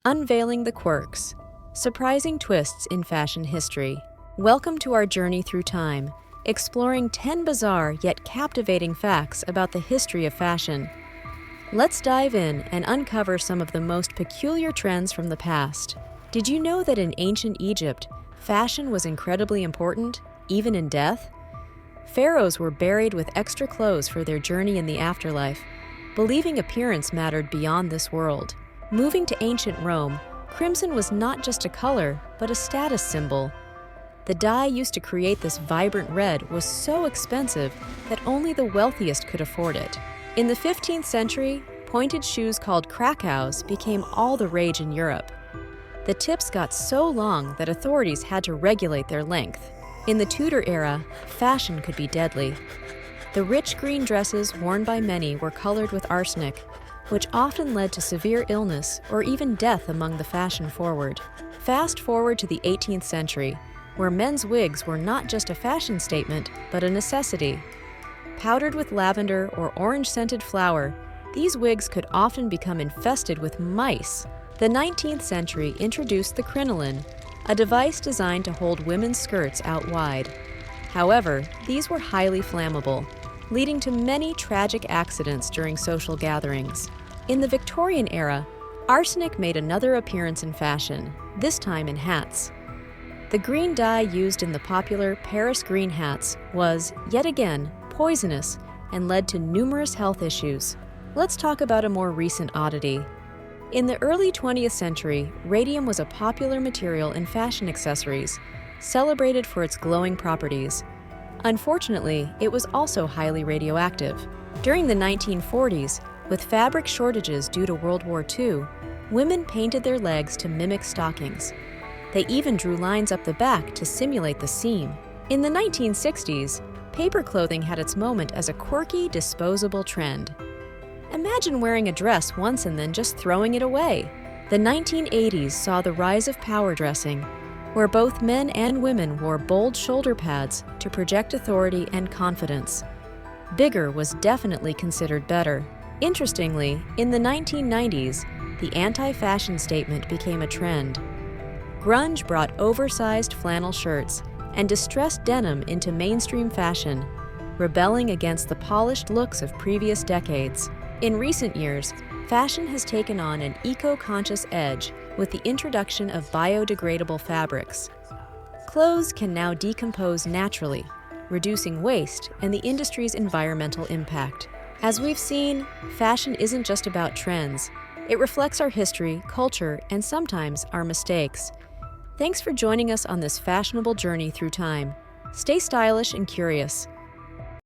Unveiling the quirks, surprising twists in fashion history. Welcome to our journey through time, exploring 10 bizarre yet captivating facts about the history of fashion. Let's dive in and uncover some of the most peculiar trends from the past. Did you know that in ancient Egypt, fashion was incredibly important, even in death? Pharaohs were buried with extra clothes for their journey in the afterlife, believing appearance mattered beyond this world. Moving to ancient Rome, crimson was not just a color, but a status symbol. The dye used to create this vibrant red was so expensive that only the wealthiest could afford it. In the 15th century, pointed shoes called Krakows became all the rage in Europe. The tips got so long that authorities had to regulate their length. In the Tudor era, fashion could be deadly. The rich green dresses worn by many were colored with arsenic, which often led to severe illness or even death among the fashion-forward. Fast forward to the 18th century, where men's wigs were not just a fashion statement, but a necessity. Powdered with lavender or orange-scented flour, these wigs could often become infested with mice. The 19th century introduced the crinoline, a device designed to hold women's skirts out wide. However, these were highly flammable, leading to many tragic accidents during social gatherings. In the Victorian era, arsenic made another appearance in fashion, this time in hats. The green dye used in the popular Paris green hats was, yet again, poisonous and led to numerous health issues. Let's talk about a more recent oddity. In the early 20th century, radium was a popular material in fashion accessories, celebrated for its glowing properties. Unfortunately, it was also highly radioactive. During the 1940s, with fabric shortages due to World War II, women painted their legs to mimic stockings. They even drew lines up the back to simulate the seam. In the 1960s, paper clothing had its moment as a quirky, disposable trend. Imagine wearing a dress once and then just throwing it away. The 1980s saw the rise of power dressing, where both men and women wore bold shoulder pads to project authority and confidence. Bigger was definitely considered better. Interestingly, in the 1990s, the anti-fashion statement became a trend. Grunge brought oversized flannel shirts and distressed denim into mainstream fashion, rebelling against the polished looks of previous decades. In recent years, fashion has taken on an eco-conscious edge with the introduction of biodegradable fabrics. Clothes can now decompose naturally, reducing waste and the industry's environmental impact. As we've seen, fashion isn't just about trends. It reflects our history, culture, and sometimes our mistakes. Thanks for joining us on this fashionable journey through time. Stay stylish and curious.